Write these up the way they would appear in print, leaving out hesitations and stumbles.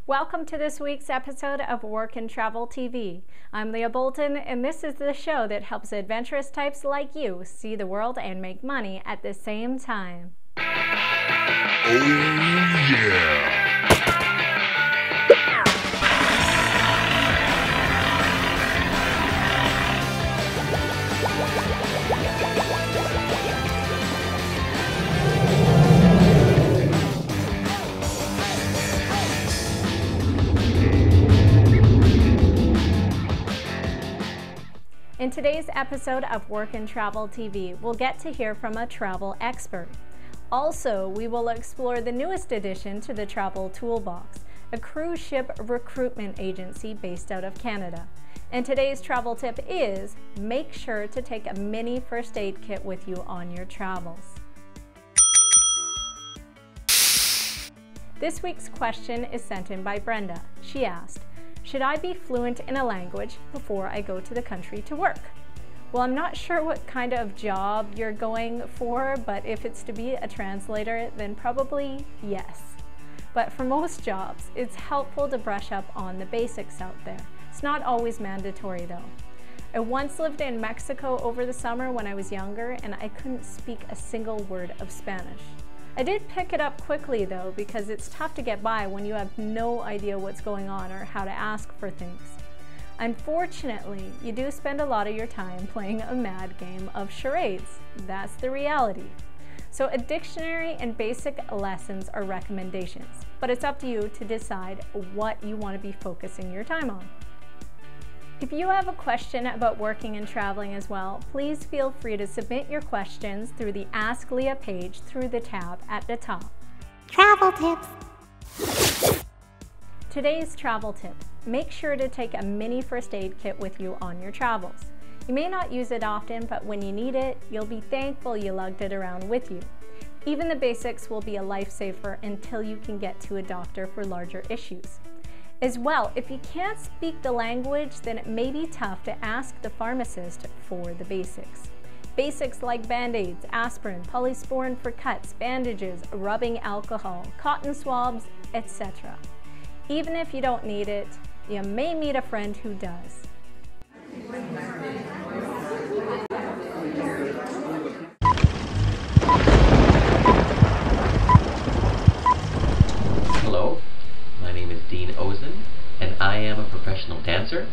Welcome to this week's episode of Work and Travel TV. I'm Leah Bolton, and this is the show that helps adventurous types like you see the world and make money at the same time. Oh yeah! In today's episode of Work and Travel TV, we'll get to hear from a travel expert. Also, we will explore the newest addition to the Travel Toolbox, a cruise ship recruitment agency based out of Canada. And today's travel tip is, make sure to take a mini first aid kit with you on your travels. This week's question is sent in by Brenda. She asked, should I be fluent in a language before I go to the country to work? Well, I'm not sure what kind of job you're going for, but if it's to be a translator, then probably yes. But for most jobs, it's helpful to brush up on the basics out there. It's not always mandatory though. I once lived in Mexico over the summer when I was younger, and I couldn't speak a single word of Spanish. I did pick it up quickly though, because it's tough to get by when you have no idea what's going on or how to ask for things. Unfortunately, you do spend a lot of your time playing a mad game of charades. That's the reality. So a dictionary and basic lessons are recommendations, but it's up to you to decide what you want to be focusing your time on. If you have a question about working and traveling as well, please feel free to submit your questions through the Ask Leah page through the tab at the top. Travel tips. Today's travel tip. Make sure to take a mini first aid kit with you on your travels. You may not use it often, but when you need it, you'll be thankful you lugged it around with you. Even the basics will be a lifesaver until you can get to a doctor for larger issues. As well, if you can't speak the language, then it may be tough to ask the pharmacist for the basics. Basics like Band-Aids, aspirin, polysporin for cuts, bandages, rubbing alcohol, cotton swabs, etc. Even if you don't need it, you may meet a friend who does. Hello. My name is Ozen, and I am a professional dancer.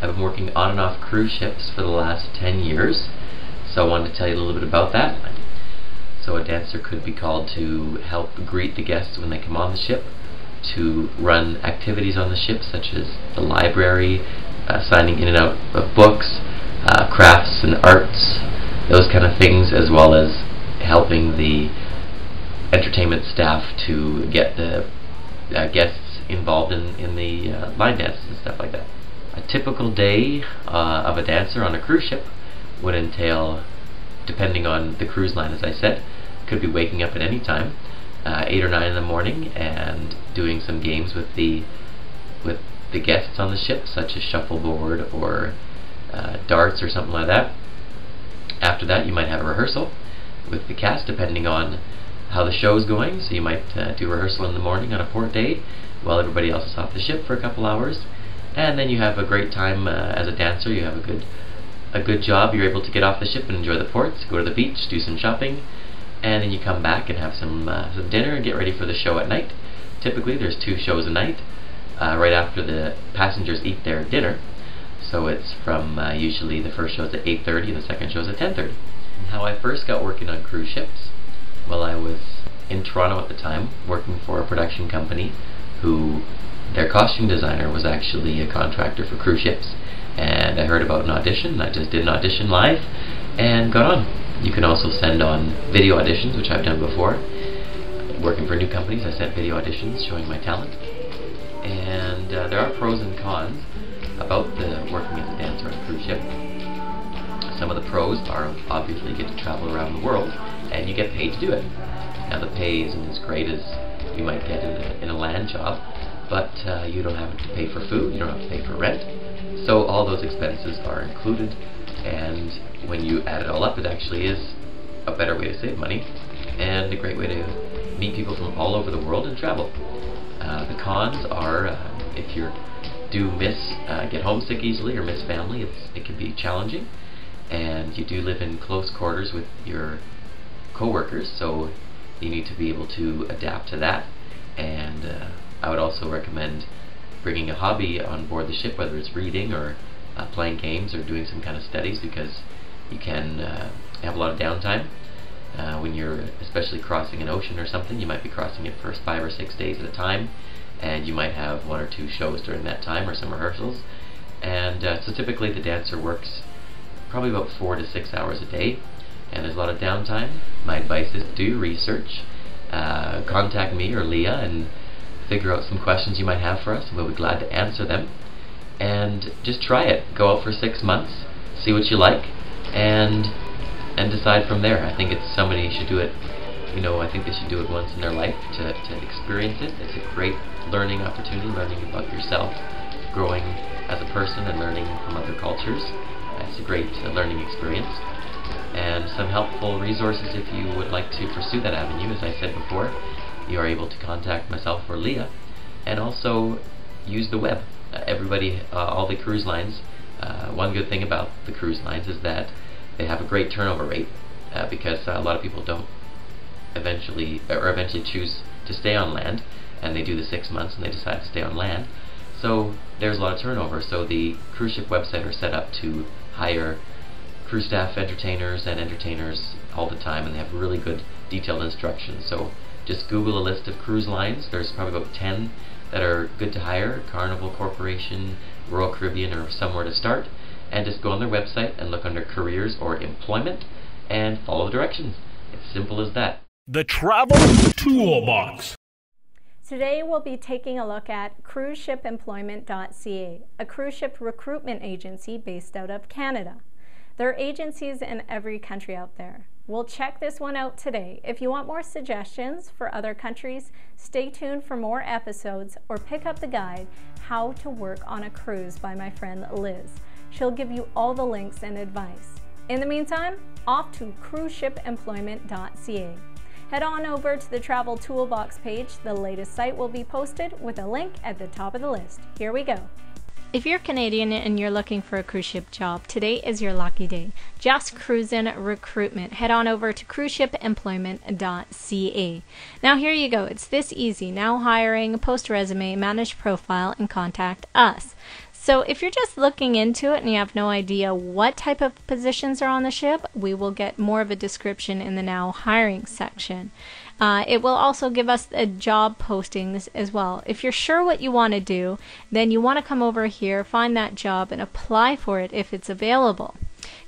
I've been working on and off cruise ships for the last 10 years, so I wanted to tell you a little bit about that. So a dancer could be called to help greet the guests when they come on the ship, to run activities on the ship such as the library, signing in and out of books, crafts and arts, those kind of things, as well as helping the entertainment staff to get the guests involved in the line dances and stuff like that. A typical day of a dancer on a cruise ship would entail, depending on the cruise line as I said, could be waking up at any time, 8 or 9 in the morning, and doing some games with the guests on the ship, such as shuffleboard or darts or something like that. After that you might have a rehearsal with the cast depending on how the show is going, so you might do rehearsal in the morning on a port day while everybody else is off the ship for a couple hours, and then you have a great time as a dancer. You have a good job. You're able to get off the ship and enjoy the ports, go to the beach, do some shopping, and then you come back and have some dinner and get ready for the show at night. Typically there's 2 shows a night right after the passengers eat their dinner, so it's from usually the first show's at 8:30 and the second show's at 10:30. How I first got working on cruise ships, well, I was in Toronto at the time working for a production company who their costume designer was actually a contractor for cruise ships, and I heard about an audition. I just did an audition live and got on. You can also send on video auditions, which I've done before. Working for new companies, I sent video auditions showing my talent, and there are pros and cons about the working as a dancer on a cruise ship. Some of the pros are obviously you get to travel around the world and you get paid to do it. Now the pay isn't as great as you might get in a land job, but you don't have to pay for food, you don't have to pay for rent, so all those expenses are included, and when you add it all up, it actually is a better way to save money and a great way to meet people from all over the world and travel. The cons are if you do get homesick easily or miss family, it can be challenging, and you do live in close quarters with your co-workers, so you need to be able to adapt to that. And I would also recommend bringing a hobby on board the ship, whether it's reading or playing games or doing some kind of studies, because you can have a lot of downtime when you're especially crossing an ocean or something. You might be crossing it for 5 or 6 days at a time, and you might have 1 or 2 shows during that time or some rehearsals. And so typically the dancer works probably about 4 to 6 hours a day, and there's a lot of downtime. My advice is do research, contact me or Leah and figure out some questions you might have for us, and we'll be glad to answer them. And just try it. Go out for 6 months, see what you like, and decide from there. I think somebody should do it. I think they should do it once in their life to experience it. It's a great learning opportunity, learning about yourself, growing as a person, and learning from other cultures. It's a great learning experience. And some helpful resources if you would like to pursue that avenue. As I said before, you are able to contact myself or Leah, and also use the web. All the cruise lines, one good thing about the cruise lines is that they have a great turnover rate, because a lot of people don't eventually choose to stay on land, and they do the 6 months and they decide to stay on land. So there's a lot of turnover. So the cruise ship website are set up to hire cruise staff entertainers and entertainers all the time, and they have really good detailed instructions. So just Google a list of cruise lines. There's probably about 10 that are good to hire. Carnival Corporation, Royal Caribbean, or somewhere to start. And just go on their website and look under careers or employment and follow the directions. It's simple as that. The Travel Toolbox. Today we'll be taking a look at cruiseshipemployment.ca, a cruise ship recruitment agency based out of Canada. There are agencies in every country out there. We'll check this one out today. If you want more suggestions for other countries, stay tuned for more episodes, or pick up the guide, How to Work on a Cruise by my friend Liz. She'll give you all the links and advice. In the meantime, off to cruiseshipemployment.ca. Head on over to the Travel Toolbox page. The latest site will be posted with a link at the top of the list. Here we go. If you're Canadian and you're looking for a cruise ship job, today is your lucky day. Just cruising recruitment. Head on over to cruiseshipemployment.ca. Now here you go. It's this easy. Now hiring, post resume, manage profile, and contact us. So if you're just looking into it and you have no idea what type of positions are on the ship, we will get more of a description in the now hiring section. It will also give us a job postings as well. If you're sure what you want to do, then you want to come over here, find that job, and apply for it if it's available.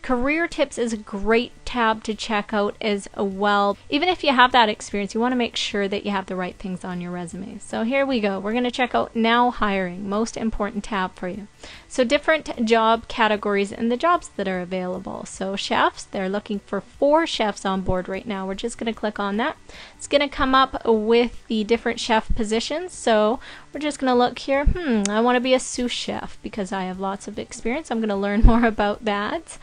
Career tips is a great tab to check out as well. Even if you have that experience, you want to make sure that you have the right things on your resume. So here we go. We're going to check out now hiring, most important tab for you. So different job categories and the jobs that are available. So chefs, they're looking for 4 chefs on board right now. We're just going to click on that. It's going to come up with the different chef positions. So we're just going to look here. I want to be a sous chef because I have lots of experience. I'm going to learn more about that.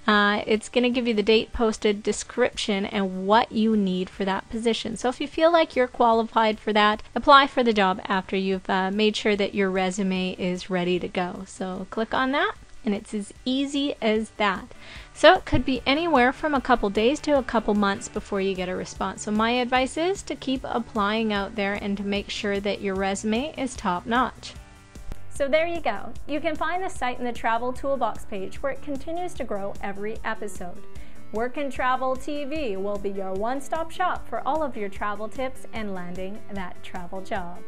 It's going to give you the date posted, description, and what you need for that position. So if you feel like you're qualified for that, apply for the job after you've made sure that your resume is ready to go. So click on that, and it's as easy as that. So it could be anywhere from a couple days to a couple months before you get a response. So my advice is to keep applying out there and to make sure that your resume is top notch. So there you go. You can find the site in the Travel Toolbox page, where it continues to grow every episode. Work and Travel TV will be your one-stop shop for all of your travel tips and landing that travel job.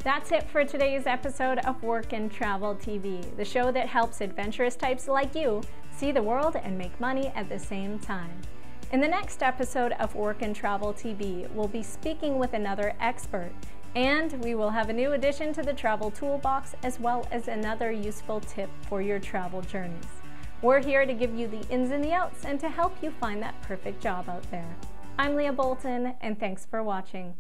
That's it for today's episode of Work and Travel TV, the show that helps adventurous types like you see the world and make money at the same time. In the next episode of Work and Travel TV, we'll be speaking with another expert, and we will have a new addition to the Travel Toolbox, as well as another useful tip for your travel journeys. We're here to give you the ins and the outs and to help you find that perfect job out there. I'm Leah Bolton, and thanks for watching.